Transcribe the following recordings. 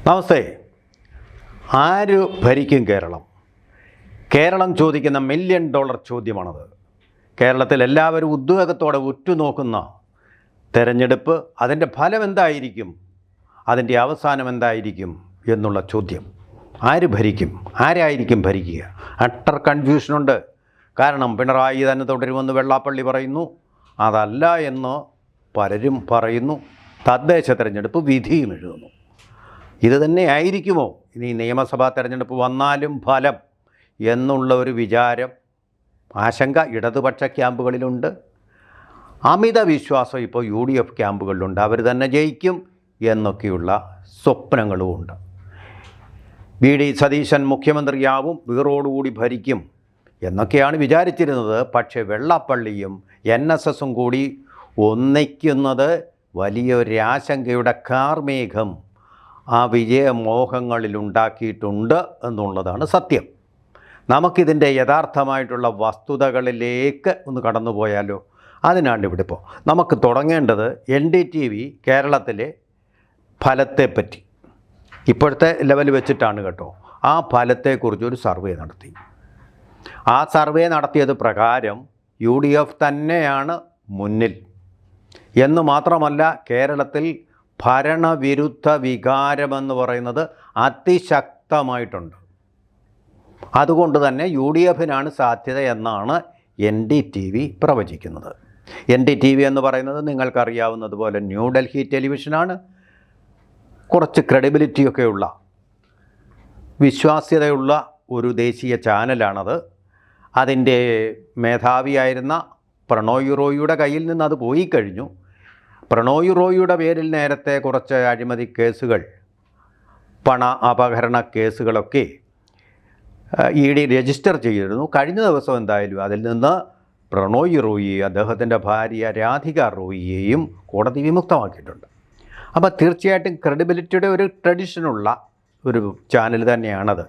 നമസ്തേ. ആര് ഭരിക്കും കേരളം? കേരളം ചോദിക്കുന്ന $1 മില്യൺ ചോദ്യമാണത്. കേരളത്തിൽ എല്ലാവരും ഉദ്വേഗത്തോടെ ഉറ്റുനോക്കുന്ന തെരഞ്ഞെടുപ്പ്, അതിൻ്റെ ഫലം എന്തായിരിക്കും, അതിൻ്റെ അവസാനം എന്തായിരിക്കും എന്നുള്ള ചോദ്യം. ആര് ഭരിക്കും? ആരായിരിക്കും ഭരിക്കുക? അട്ടർ കൺഫ്യൂഷനുണ്ട്. കാരണം പിണറായി തന്നെ തുടരുമെന്ന് വെള്ളാപ്പള്ളി പറയുന്നു, അതല്ല എന്ന് പലരും പറയുന്നു. തദ്ദേശ തെരഞ്ഞെടുപ്പ് വിധിയും എഴുതുന്നു. ഇത് തന്നെ ആയിരിക്കുമോ ഇനി നിയമസഭാ തെരഞ്ഞെടുപ്പ് വന്നാലും ഫലം എന്നുള്ള ഒരു വിചാരം, ആശങ്ക ഇടതുപക്ഷ ക്യാമ്പുകളിലുണ്ട്. അമിത വിശ്വാസം ഇപ്പോൾ UDF ക്യാമ്പുകളിലുണ്ട്. അവർ തന്നെ ജയിക്കും എന്നൊക്കെയുള്ള സ്വപ്നങ്ങളുമുണ്ട്. VD സതീശൻ മുഖ്യമന്ത്രിയാവും, വീറോടുകൂടി ഭരിക്കും എന്നൊക്കെയാണ് വിചാരിച്ചിരുന്നത്. പക്ഷേ വെള്ളാപ്പള്ളിയും NSSും കൂടി ഒന്നിക്കുന്നത് വലിയൊരാശങ്കയുടെ കാർമേഘം ആ വിജയമോഹങ്ങളിലുണ്ടാക്കിയിട്ടുണ്ട് എന്നുള്ളതാണ് സത്യം. നമുക്കിതിൻ്റെ യഥാർത്ഥമായിട്ടുള്ള വസ്തുതകളിലേക്ക് ഒന്ന് കടന്നു പോയാലോ? അതിനാണ് ഇവിടെ ഇപ്പോൾ നമുക്ക് തുടങ്ങേണ്ടത്. NDTV കേരളത്തിലെ ഫലത്തെപ്പറ്റി ഇപ്പോഴത്തെ ലെവൽ വെച്ചിട്ടാണ് കേട്ടോ. ആ ഫലത്തെക്കുറിച്ചൊരു സർവേ നടത്തി. ആ സർവേ നടത്തിയത് പ്രകാരം UDF തന്നെയാണ് മുന്നിൽ എന്ന് മാത്രമല്ല, കേരളത്തിൽ ഭരണവിരുദ്ധ വികാരമെന്ന് പറയുന്നത് അതിശക്തമായിട്ടുണ്ട്. അതുകൊണ്ട് തന്നെ UDFനാണ് സാധ്യത എന്നാണ് NDTV പ്രവചിക്കുന്നത്. NDTV എന്ന് പറയുന്നത് നിങ്ങൾക്കറിയാവുന്നതുപോലെ ന്യൂഡൽഹി ടെലിവിഷനാണ്. കുറച്ച് ക്രെഡിബിലിറ്റിയൊക്കെയുള്ള, വിശ്വാസ്യതയുള്ള ഒരു ദേശീയ ചാനലാണത്. അതിൻ്റെ മേധാവിയായിരുന്ന പ്രണോയ് റോയിയുടെ കയ്യിൽ നിന്ന് അത് പോയി കഴിഞ്ഞു. പ്രണോയ് റോയിയുടെ പേരിൽ നേരത്തെ കുറച്ച് അഴിമതി കേസുകൾ, പണ അപഹരണ കേസുകളൊക്കെ ED രജിസ്റ്റർ ചെയ്തിരുന്നു. കഴിഞ്ഞ ദിവസം എന്തായാലും അതിൽ നിന്ന് പ്രണോയ് റോയിയെ, അദ്ദേഹത്തിൻ്റെ ഭാര്യ രാധിക റോയിയെയും കോടതി വിമുക്തമാക്കിയിട്ടുണ്ട്. അപ്പോൾ തീർച്ചയായിട്ടും ക്രെഡിബിലിറ്റിയുടെ ഒരു ട്രഡീഷനുള്ള ഒരു ചാനൽ തന്നെയാണത്.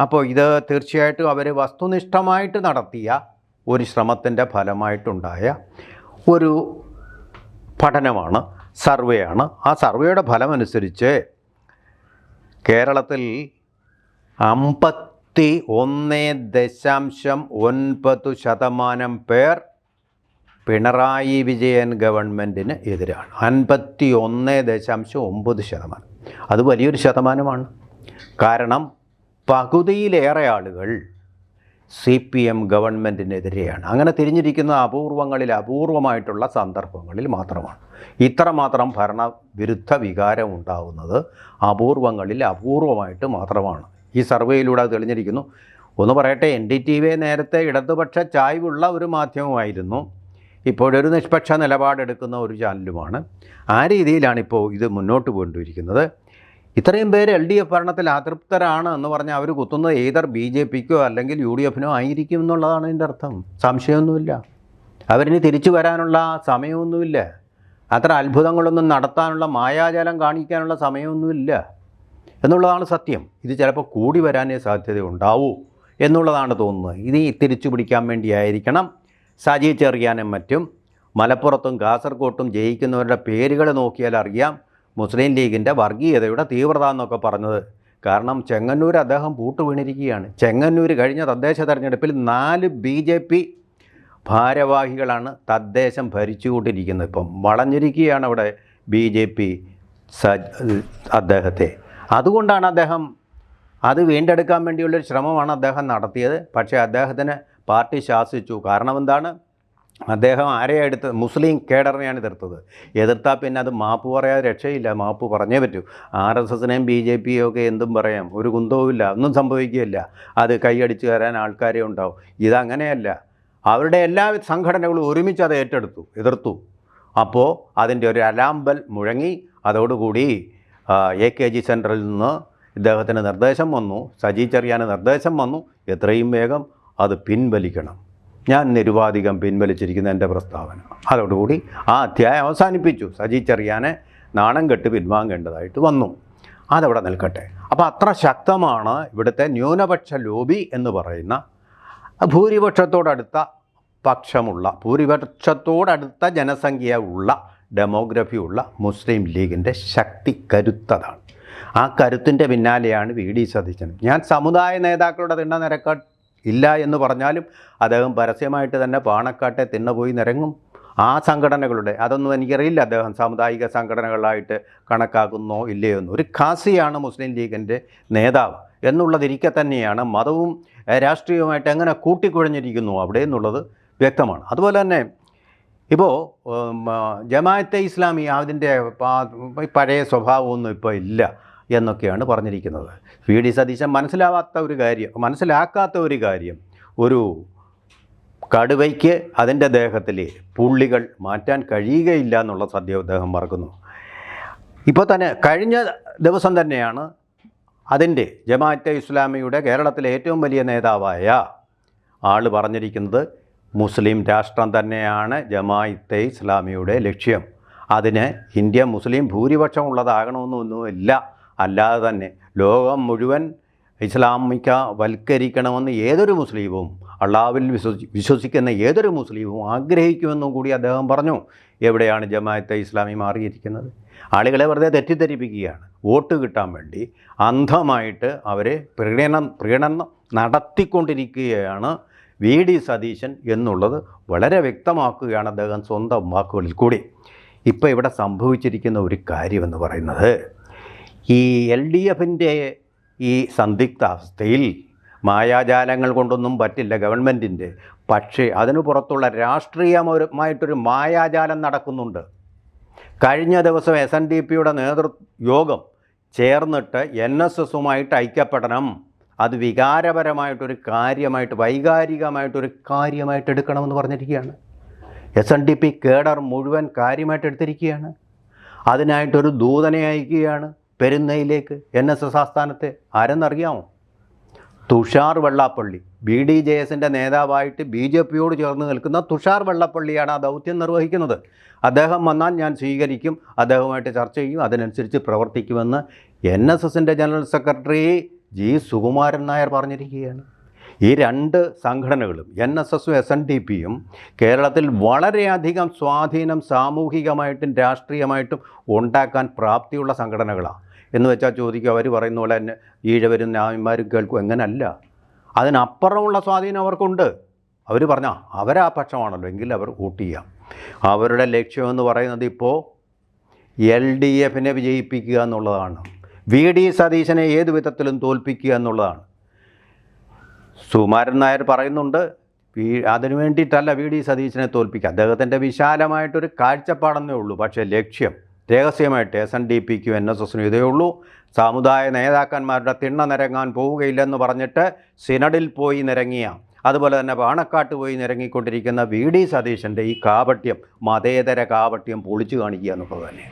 അപ്പോൾ ഇത് തീർച്ചയായിട്ടും അവർ വസ്തുനിഷ്ഠമായിട്ട് നടത്തിയ ഒരു ശ്രമത്തിൻ്റെ ഫലമായിട്ടുണ്ടായ ഒരു പഠനമാണ്, സർവേയാണ്. ആ സർവേയുടെ ഫലമനുസരിച്ച് കേരളത്തിൽ 51.9% പേർ പിണറായി വിജയൻ ഗവൺമെൻറ്റിന് എതിരാണ്. 51.9%. അത് വലിയൊരു ശതമാനമാണ്. കാരണം പകുതിയിലേറെ ആളുകൾ CPM ഗവൺമെൻറ്റിനെതിരെയാണ്. അങ്ങനെ തിരിഞ്ഞിരിക്കുന്ന അപൂർവമായിട്ടുള്ള സന്ദർഭങ്ങളിൽ മാത്രമാണ്. ഇത്രമാത്രം ഭരണവിരുദ്ധ വികാരം ഉണ്ടാവുന്നത് അപൂർവമായിട്ട് മാത്രമാണ്. ഈ സർവേയിലൂടെ അത് തെളിഞ്ഞിരിക്കുന്നു. ഒന്ന് പറയട്ടെ, NDTV നേരത്തെ ഇടതുപക്ഷ ചായ്വുള്ള ഒരു മാധ്യമമായിരുന്നു. ഇപ്പോഴൊരു നിഷ്പക്ഷ നിലപാടെടുക്കുന്ന ഒരു ചാനലുമാണ്. ആ രീതിയിലാണിപ്പോൾ ഇത് മുന്നോട്ട് കൊണ്ടുവരിക്കുന്നത്. ഇത്രയും പേര് LDF ഭരണത്തിൽ അതൃപ്തരാണ് എന്ന് പറഞ്ഞാൽ അവർ കുത്തുന്നത് ഏതർ BJPക്കോ അല്ലെങ്കിൽ UDFനോ ആയിരിക്കും എന്നുള്ളതാണ് ഇതിൻ്റെ അർത്ഥം. സംശയമൊന്നുമില്ല. അവരിനി തിരിച്ചു വരാനുള്ള സമയമൊന്നുമില്ല. അത്ര അത്ഭുതങ്ങളൊന്നും നടത്താനുള്ള, മായാജാലം കാണിക്കാനുള്ള സമയമൊന്നുമില്ല എന്നുള്ളതാണ് സത്യം. ഇത് ചിലപ്പോൾ കൂടി വരാനേ സാധ്യതയുണ്ടാവൂ എന്നുള്ളതാണ് തോന്നുന്നത്. ഇത് തിരിച്ചു പിടിക്കാൻ വേണ്ടിയായിരിക്കണം സജി ചെറിയാനും മറ്റും മലപ്പുറത്തും കാസർഗോട്ടും ജയിക്കുന്നവരുടെ പേരുകൾ നോക്കിയാൽ അറിയാം മുസ്ലിം ലീഗിൻ്റെ വർഗീയതയുടെ തീവ്രത എന്നൊക്കെ പറഞ്ഞത്. കാരണം ചെങ്ങന്നൂർ അദ്ദേഹം പൂട്ടുവീണിരിക്കുകയാണ്. ചെങ്ങന്നൂർ കഴിഞ്ഞ തദ്ദേശ തെരഞ്ഞെടുപ്പിൽ 4 BJP ഭാരവാഹികളാണ് തദ്ദേശം ഭരിച്ചുകൊണ്ടിരിക്കുന്നത്. ഇപ്പം വളഞ്ഞിരിക്കുകയാണ് അവിടെ BJP അദ്ദേഹത്തെ. അതുകൊണ്ടാണ് അദ്ദേഹം അത് വീണ്ടെടുക്കാൻ വേണ്ടിയുള്ളൊരു ശ്രമമാണ് അദ്ദേഹം നടത്തിയത്. പക്ഷേ അദ്ദേഹത്തിന് പാർട്ടി ശാസിച്ചു. കാരണം എന്താണ്? അദ്ദേഹം ആരെയാണ് എടുത്തത്? മുസ്ലിം കേഡറിനെയാണ് എതിർത്തത്. എതിർത്താൽ പിന്നെ അത് മാപ്പ് പറയാതെ രക്ഷയില്ല. മാപ്പ് പറഞ്ഞേ പറ്റൂ. RSSനെയും BJPയും ഒക്കെ എന്തും പറയാം, ഒരു കുന്തവുമില്ല, ഒന്നും സംഭവിക്കുകയില്ല. അത് കൈയടിച്ച് കയറാൻ ആൾക്കാരെ ഉണ്ടാവും. ഇതങ്ങനെയല്ല. അവരുടെ എല്ലാ സംഘടനകളും ഒരുമിച്ച് അത് എതിർത്തു. അപ്പോൾ അതിൻ്റെ ഒരു അലാമ്പൽ മുഴങ്ങി. അതോടുകൂടി AKG സെൻറ്ററിൽ നിന്ന് ഇദ്ദേഹത്തിന് നിർദ്ദേശം വന്നു, സജി ചെറിയാന് നിർദ്ദേശം വന്നു, എത്രയും വേഗം അത് പിൻവലിക്കണം. ഞാൻ നിരുപാധികം പിൻവലിച്ചിരിക്കുന്ന എൻ്റെ പ്രസ്താവന. അതോടുകൂടി ആ അധ്യായം അവസാനിപ്പിച്ചു. സജി ചെറിയാനെ നാണം കെട്ട് പിൻവാങ്ങേണ്ടതായിട്ട് വന്നു. അതവിടെ നിൽക്കട്ടെ. അപ്പോൾ അത്ര ശക്തമാണ് ഇവിടുത്തെ ന്യൂനപക്ഷ ലോബി എന്ന് പറയുന്ന ഭൂരിപക്ഷത്തോടടുത്ത ജനസംഖ്യ ഉള്ള, ഡെമോഗ്രഫി ഉള്ള മുസ്ലിം ലീഗിൻ്റെ ശക്തി കരുത്തതാണ്. ആ കരുത്തിൻ്റെ പിന്നാലെയാണ് വി ഡി സതീശൻ. ഞാൻ സമുദായ നേതാക്കളുടെ തിണ്ണ നിരക്കാൻ ഇല്ല എന്ന് പറഞ്ഞാലും അദ്ദേഹം പരസ്യമായിട്ട് തന്നെ പാണക്കാട്ടെ തിണ്ണ പോയി നിരങ്ങും. ആ സംഘടനകളുടെ അതൊന്നും എനിക്കറിയില്ല, അദ്ദേഹം സാമുദായിക സംഘടനകളായിട്ട് കണക്കാക്കുന്നോ ഇല്ലയോ എന്ന്. ഒരു ഖാസിയാണ് മുസ്ലിം ലീഗിൻ്റെ നേതാവ് എന്നുള്ളതിരിക്കെ തന്നെയാണ് മതവും രാഷ്ട്രീയവുമായിട്ട് എങ്ങനെ കൂട്ടിക്കുഴഞ്ഞിരിക്കുന്നു അവിടെ എന്നുള്ളത് വ്യക്തമാണ്. അതുപോലെ തന്നെ ഇപ്പോൾ ജമാഅത്തെ ഇസ്ലാമി അതിൻ്റെ പഴയ സ്വഭാവമൊന്നും ഇപ്പോൾ ഇല്ല എന്നൊക്കെയാണ് പറഞ്ഞിരിക്കുന്നത്. വി ഡി സതീശൻ മനസ്സിലാക്കാത്ത ഒരു കാര്യം ഒരു കടുവയ്ക്ക് അതിൻ്റെ ദേഹത്തിലെ പുള്ളികൾ മാറ്റാൻ കഴിയുകയില്ല എന്നുള്ള സത്യം അദ്ദേഹം മറക്കുന്നു. ഇപ്പോൾ തന്നെ കഴിഞ്ഞ ദിവസം തന്നെയാണ് അതിൻ്റെ ജമാഅത്തെ ഇസ്ലാമിയുടെ കേരളത്തിലെ ഏറ്റവും വലിയ നേതാവായ ആൾ പറഞ്ഞിരിക്കുന്നത് മുസ്ലിം രാഷ്ട്രം തന്നെയാണ് ജമാഅത്തെ ഇസ്ലാമിയുടെ ലക്ഷ്യം. അതിന് ഇന്ത്യ മുസ്ലിം ഭൂരിപക്ഷം ഉള്ളതാകണമെന്നൊന്നുമില്ല, അല്ലാതെ തന്നെ ലോകം മുഴുവൻ ഇസ്ലാമികവൽക്കരിക്കണമെന്ന് ഏതൊരു മുസ്ലിമും, അള്ളാഹുവിൽ വിശ്വസിക്കുന്ന ഏതൊരു മുസ്ലിമും ആഗ്രഹിക്കുമെന്നും കൂടി അദ്ദേഹം പറഞ്ഞു. എവിടെയാണ് ജമാഅത്തെ ഇസ്ലാമി മാറിയിരിക്കുന്നത്? ആളുകളെ വെറുതെ തെറ്റിദ്ധരിപ്പിക്കുകയാണ്. വോട്ട് കിട്ടാൻ വേണ്ടി അന്ധമായിട്ട് അവരെ പ്രീണനം നടത്തിക്കൊണ്ടിരിക്കുകയാണ് വി ഡി സതീശൻ എന്നുള്ളത് വളരെ വ്യക്തമാക്കുകയാണ് അദ്ദേഹം സ്വന്തം വാക്കുകളിൽ കൂടി. ഇപ്പോൾ ഇവിടെ സംഭവിച്ചിരിക്കുന്ന ഒരു കാര്യമെന്ന് പറയുന്നത്, ഈ LDFൻ്റെ ഈ സന്ദിഗ്ധാവസ്ഥയിൽ മായാജാലങ്ങൾ കൊണ്ടൊന്നും പറ്റില്ല ഗവൺമെൻറ്റിൻ്റെ. പക്ഷേ അതിനു പുറത്തുള്ള രാഷ്ട്രീയമായിട്ടൊരു മായാജാലം നടക്കുന്നുണ്ട്. കഴിഞ്ഞ ദിവസം SNDPയുടെ നേതൃയോഗം ചേർന്നിട്ട് NSSുമായിട്ട് ഐക്യപ്പെടണം, അത് വികാരപരമായിട്ടൊരു കാര്യമായിട്ട്, വൈകാരികമായിട്ടൊരു കാര്യമായിട്ട് എടുക്കണമെന്ന് പറഞ്ഞിരിക്കുകയാണ്. SNDP കേഡർ മുഴുവൻ കാര്യമായിട്ട് എടുത്തിരിക്കുകയാണ്. അതിനായിട്ടൊരു ദൂതനെ അയക്കുകയാണ് പെരുന്നയിലേക്ക്, NSS ആസ്ഥാനത്തെ. ആരെന്നറിയാമോ? തുഷാർ വെള്ളാപ്പള്ളി. BDJSൻ്റെ നേതാവായിട്ട് BJPയോട് ചേർന്ന് നിൽക്കുന്ന തുഷാർ വെള്ളാപ്പള്ളിയാണ് ആ ദൗത്യം നിർവഹിക്കുന്നത്. അദ്ദേഹം വന്നാൽ ഞാൻ സ്വീകരിക്കും, അദ്ദേഹവുമായിട്ട് ചർച്ച ചെയ്യും, അതിനനുസരിച്ച് പ്രവർത്തിക്കുമെന്ന് NSSൻ്റെ general secretary G. Sukumaran Nair പറഞ്ഞിരിക്കുകയാണ്. ഈ രണ്ട് സംഘടനകളും NSSും SNDPയും കേരളത്തിൽ വളരെയധികം സ്വാധീനം സാമൂഹികമായിട്ടും രാഷ്ട്രീയമായിട്ടും ഉണ്ടാക്കാൻ പ്രാപ്തിയുള്ള സംഘടനകളാണ്. എന്ന് വെച്ചാൽ ചോദിക്കുക, അവർ പറയുന്ന പോലെ തന്നെ ഈഴവരും നായന്മാരും കേൾക്കും, എങ്ങനല്ല, അതിനപ്പുറമുള്ള സ്വാധീനം അവർക്കുണ്ട്. അവർ പറഞ്ഞാൽ അവരാ പക്ഷമാണല്ലോ, എങ്കിൽ അവർ വോട്ട് ചെയ്യാം. അവരുടെ ലക്ഷ്യമെന്ന് പറയുന്നത് ഇപ്പോൾ LDFനെ വിജയിപ്പിക്കുക എന്നുള്ളതാണ്. വി ഡി സതീശനെ ഏതു വിധത്തിലും തോൽപ്പിക്കുക എന്നുള്ളതാണ്. സുകുമാരൻ നായർ പറയുന്നുണ്ട് അതിനു വേണ്ടിയിട്ടല്ല വി ഡി സതീശനെ തോൽപ്പിക്കുക, അദ്ദേഹത്തിൻ്റെ വിശാലമായിട്ടൊരു കാഴ്ചപ്പാടെന്നേ ഉള്ളൂ. പക്ഷേ ലക്ഷ്യം രഹസ്യമായിട്ട് SNDPക്കും NSSനും ഇതേ ഉള്ളൂ. സാമുദായ നേതാക്കന്മാരുടെ തിണ്ണ നിരങ്ങാൻ പോവുകയില്ലെന്ന് പറഞ്ഞിട്ട് സിനഡിൽ പോയി നിരങ്ങിയ, അതുപോലെ തന്നെ പാണക്കാട്ട് പോയി നിരങ്ങിക്കൊണ്ടിരിക്കുന്ന വി ഡി സതീശൻ്റെ ഈ കാപട്യം, മതേതര കാപട്യം പൊളിച്ചു കാണിക്കുക എന്നുള്ളത് തന്നെ.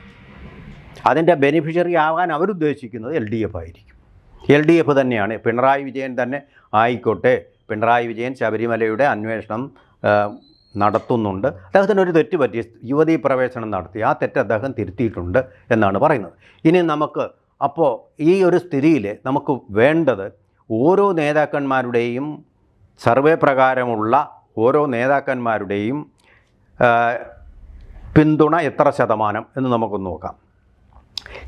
അതിൻ്റെ ബെനിഫിഷ്യറി ആകാൻ അവരുദ്ദേശിക്കുന്നത് LDF ആയിരിക്കും. LDF തന്നെയാണ്. പിണറായി വിജയൻ തന്നെ ആയിക്കോട്ടെ. പിണറായി വിജയൻ ശബരിമലയുടെ അന്വേഷണം നടത്തുന്നുണ്ട്. അദ്ദേഹത്തിന് ഒരു തെറ്റ് പറ്റി, യുവതീ പ്രവേശനം നടത്തി. ആ തെറ്റ് അദ്ദേഹം തിരുത്തിയിട്ടുണ്ട് എന്നാണ് പറയുന്നത്. ഇനി നമുക്ക് അപ്പോൾ ഈ ഒരു സ്ഥിതിയിൽ നമുക്ക് വേണ്ടത് ഓരോ നേതാക്കന്മാരുടെയും സർവേ പ്രകാരമുള്ള ഓരോ നേതാക്കന്മാരുടെയും പിന്തുണ എത്ര ശതമാനം എന്ന് നമുക്ക് നോക്കാം.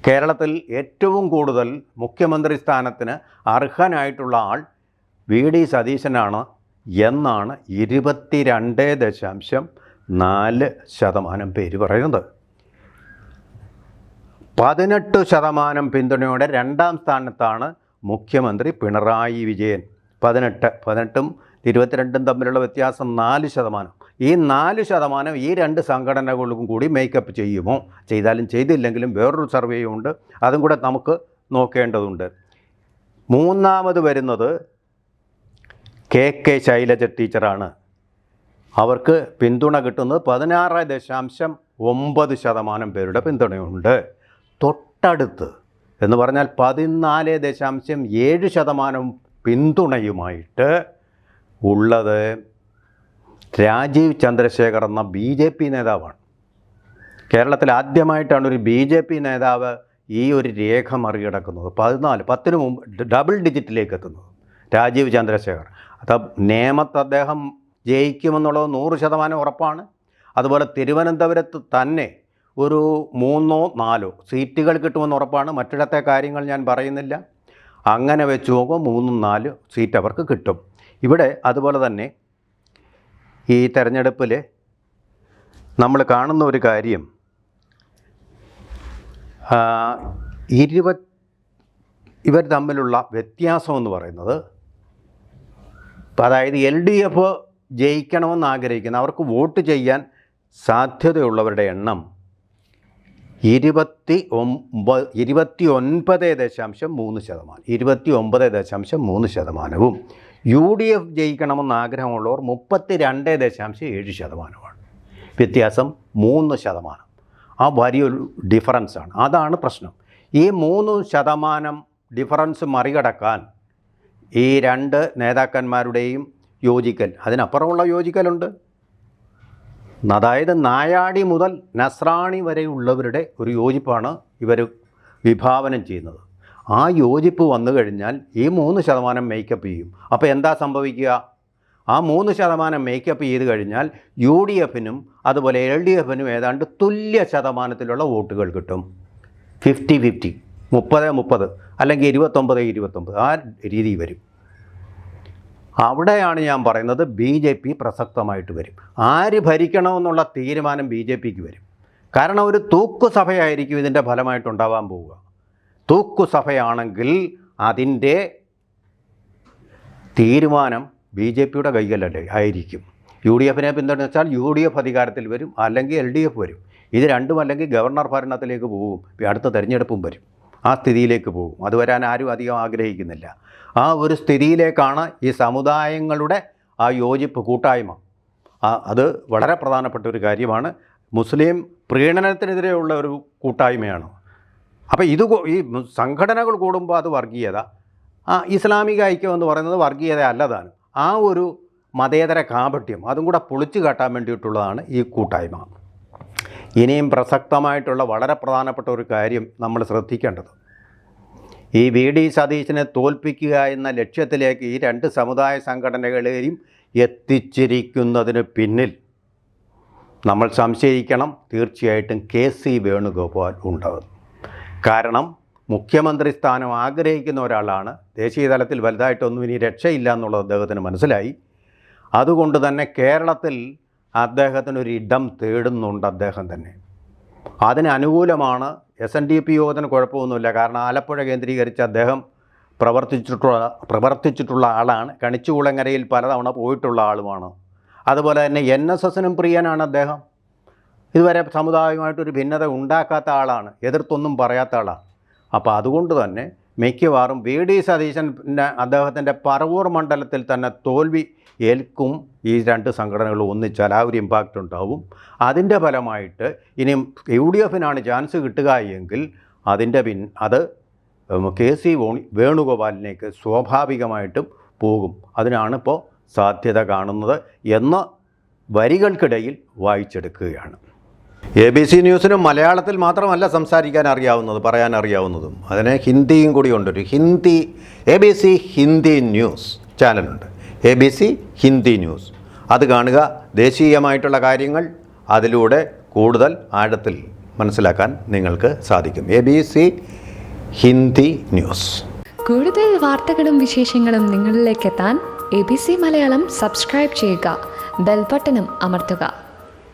കേരളത്തിൽ ഏറ്റവും കൂടുതൽ മുഖ്യമന്ത്രി സ്ഥാനത്തിന് അർഹനായിട്ടുള്ള ആൾ വി ഡി സതീശനാണ് എന്നാണ് 22.4% പേര് പറയുന്നത്. 18% പിന്തുണയോടെ രണ്ടാം സ്ഥാനത്താണ് മുഖ്യമന്ത്രി പിണറായി വിജയൻ. 18ഉം 22ഉം തമ്മിലുള്ള വ്യത്യാസം 4%. ഈ 4% ഈ രണ്ട് സംഘടനകൾക്കും കൂടി മേക്കപ്പ് ചെയ്യുമോ? ചെയ്താലും ചെയ്തില്ലെങ്കിലും വേറൊരു സർവേയുണ്ട്, അതും കൂടെ നമുക്ക് നോക്കേണ്ടതുണ്ട്. മൂന്നാമത് വരുന്നത് KK ശൈലജ ടീച്ചറാണ്. അവർക്ക് പിന്തുണ കിട്ടുന്നത് 16.9% പേരുടെ പിന്തുണയുണ്ട്. തൊട്ടടുത്ത് എന്ന് പറഞ്ഞാൽ 14.7% പിന്തുണയുമായിട്ട് ഉള്ളത് രാജീവ് ചന്ദ്രശേഖർ എന്ന BJP നേതാവാണ്. കേരളത്തിൽ ആദ്യമായിട്ടാണ് ഒരു BJP നേതാവ് ഈ ഒരു രേഖ മറികടക്കുന്നത്. 10ന് മുമ്പ് ഡബിൾ ഡിജിറ്റിലേക്ക് എത്തുന്നത് രാജീവ് ചന്ദ്രശേഖർ. അത് നേമത്ത് അദ്ദേഹം ജയിക്കുമെന്നുള്ളത് 100% ഉറപ്പാണ്. അതുപോലെ തിരുവനന്തപുരത്ത് തന്നെ ഒരു 3 or 4 സീറ്റുകൾ കിട്ടുമെന്ന് ഉറപ്പാണ്. മറ്റിടത്തെ കാര്യങ്ങൾ ഞാൻ പറയുന്നില്ല. അങ്ങനെ വെച്ച് നോക്കുമ്പോൾ 3 or 4 സീറ്റ് അവർക്ക് കിട്ടും. ഇവിടെ അതുപോലെ തന്നെ ഈ തെരഞ്ഞെടുപ്പിൽ നമ്മൾ കാണുന്ന ഒരു കാര്യം, ഇവർ തമ്മിലുള്ള വ്യത്യാസം എന്ന് പറയുന്നത്, അതായത് LDF ജയിക്കണമെന്ന് ആഗ്രഹിക്കുന്ന, അവർക്ക് വോട്ട് ചെയ്യാൻ സാധ്യതയുള്ളവരുടെ എണ്ണം 29.3%. UDF ജയിക്കണമെന്ന് ആഗ്രഹമുള്ളവർ 32.7%. വ്യത്യാസം 3%. ആ വലിയൊരു ഡിഫറൻസാണ്. അതാണ് പ്രശ്നം. ഈ 3% ഡിഫറൻസ് മറികടക്കാൻ ഈ 2 നേതാക്കന്മാരുടെയും യോജിക്കൽ, അതിനപ്പുറമുള്ള യോജിക്കലുണ്ട്. അതായത് നായാടി മുതൽ നസ്രാണി വരെയുള്ളവരുടെ ഒരു യോജിപ്പാണ് ഇവർ വിഭാവനം ചെയ്യുന്നത്. ആ യോജിപ്പ് വന്നു കഴിഞ്ഞാൽ ഈ 3% മേക്കപ്പ് ചെയ്യും. അപ്പോൾ എന്താ സംഭവിക്കുക? ആ 3% മേക്കപ്പ് ചെയ്ത് കഴിഞ്ഞാൽ UDFനും അതുപോലെ LDFനും ഏതാണ്ട് തുല്യ ശതമാനത്തിലുള്ള വോട്ടുകൾ കിട്ടും. 50-50, 30-30 അല്ലെങ്കിൽ 29-29 ആ രീതി വരും. അവിടെയാണ് ഞാൻ പറയുന്നത് BJP പ്രസക്തമായിട്ട് വരും. ആര് ഭരിക്കണമെന്നുള്ള തീരുമാനം BJPക്ക് വരും. കാരണം ഒരു തൂക്കുസഭയായിരിക്കും ഇതിൻ്റെ ഫലമായിട്ടുണ്ടാവാൻ പോവുക. തൂക്കുസഭയാണെങ്കിൽ അതിൻ്റെ തീരുമാനം BJPയുടെ കൈകളിലല്ലേ ആയിരിക്കും. UDFനെ പിന്തുണച്ചാൽ UDF അധികാരത്തിൽ വരും, അല്ലെങ്കിൽ LDF വരും. ഇത് രണ്ടും അല്ലെങ്കിൽ ഗവർണർ ഭരണത്തിലേക്ക് പോകും. അടുത്ത തെരഞ്ഞെടുപ്പും വരും. ആ സ്ഥിതിയിലേക്ക് പോകും. അത് വരാൻ ആരും അധികം ആഗ്രഹിക്കുന്നില്ല. ആ ഒരു സ്ഥിതിയിലേക്കാണ് ഈ സമുദായങ്ങളുടെ ആ യോജിപ്പ് കൂട്ടായ്മ. അത് വളരെ പ്രധാനപ്പെട്ട ഒരു കാര്യമാണ്. മുസ്ലിം പ്രീണനത്തിനെതിരെയുള്ള ഒരു കൂട്ടായ്മയാണ്. അപ്പോൾ ഈ സംഘടനകൾ കൂടുമ്പോൾ അത് വർഗീയത, ഇസ്ലാമിക ഐക്യം എന്ന് പറയുന്നത് വർഗീയത അല്ലതാണ്. ആ ഒരു മതേതര കാപട്യം അതും കൂടെ പൊളിച്ചു കാട്ടാൻ വേണ്ടിയിട്ടുള്ളതാണ് ഈ കൂട്ടായ്മ. ഇനിയും പ്രസക്തമായിട്ടുള്ള വളരെ പ്രധാനപ്പെട്ട ഒരു കാര്യം നമ്മൾ ശ്രദ്ധിക്കേണ്ടത്, ഈ VD സതീശനെ തോൽപ്പിക്കുക എന്ന ലക്ഷ്യത്തിലേക്ക് ഈ 2 സമുദായ സംഘടനകളെയും എത്തിച്ചിരിക്കുന്നതിന് പിന്നിൽ നമ്മൾ സംശയിക്കണം, തീർച്ചയായിട്ടും KC വേണുഗോപാൽ ഉണ്ടാകും. കാരണം മുഖ്യമന്ത്രി സ്ഥാനം ആഗ്രഹിക്കുന്ന ഒരാളാണ്. ദേശീയ തലത്തിൽ വലുതായിട്ടൊന്നും ഇനി രക്ഷയില്ല എന്നുള്ളത് അദ്ദേഹത്തിന് മനസ്സിലായി. അതുകൊണ്ട് തന്നെ കേരളത്തിൽ അദ്ദേഹത്തിനൊരു ഇടം തേടുന്നുണ്ട് അദ്ദേഹം തന്നെ. അതിന് അനുകൂലമാണ്. SNDP യോഗത്തിന് കുഴപ്പമൊന്നുമില്ല. കാരണം ആലപ്പുഴ കേന്ദ്രീകരിച്ച് അദ്ദേഹം പ്രവർത്തിച്ചിട്ടുള്ള ആളാണ്. കണിച്ചുകുളങ്ങരയിൽ പലതവണ പോയിട്ടുള്ള ആളുമാണ്. അതുപോലെ തന്നെ NSSനും പ്രിയനാണ് അദ്ദേഹം. ഇതുവരെ സമുദായവുമായിട്ടൊരു ഭിന്നത ഉണ്ടാക്കാത്ത ആളാണ്, എതിർത്തൊന്നും പറയാത്ത ആളാണ്. അപ്പോൾ അതുകൊണ്ട് തന്നെ മിക്കവാറും VD സതീശൻ അദ്ദേഹത്തിൻ്റെ പറവൂർ മണ്ഡലത്തിൽ തന്നെ തോൽവി ഏൽക്കും. ഈ 2 സംഘടനകൾ ഒന്നിച്ചാൽ ആ ഒരു ഇമ്പാക്റ്റ് ഉണ്ടാവും. അതിൻ്റെ ഫലമായിട്ട് ഇനിയും UDFനാണ് ചാൻസ് കിട്ടുക എങ്കിൽ അത് KC വേണുഗോപാലിലേക്ക് സ്വാഭാവികമായിട്ടും പോകും. അതിനാണിപ്പോൾ സാധ്യത കാണുന്നത് എന്ന് വരികൾക്കിടയിൽ വായിച്ചെടുക്കുകയാണ്. ABC ന്യൂസിനും മലയാളത്തിൽ മാത്രമല്ല സംസാരിക്കാൻ അറിയാവുന്നത്, പറയാൻ അറിയാവുന്നതും. അതിന് ഹിന്ദിയും കൂടി ഉണ്ടൊരു ABC ഹിന്ദി ന്യൂസ് ചാനലുണ്ട്. ABC Hindi news. അത് കാണുക. ദേശീയമായിട്ടുള്ള കാര്യങ്ങൾ അതിലൂടെ കൂടുതൽ ആഴത്തിൽ മനസ്സിലാക്കാൻ നിങ്ങൾക്ക് സാധിക്കും. ABC Hindi news. കൂടുതൽ വാർത്തകളും വിശേഷങ്ങളും നിങ്ങളിലേക്ക് എത്താൻ ABC മലയാളം സബ്സ്ക്രൈബ് ചെയ്യുക, ബെൽ ബട്ടണും അമർത്തുക.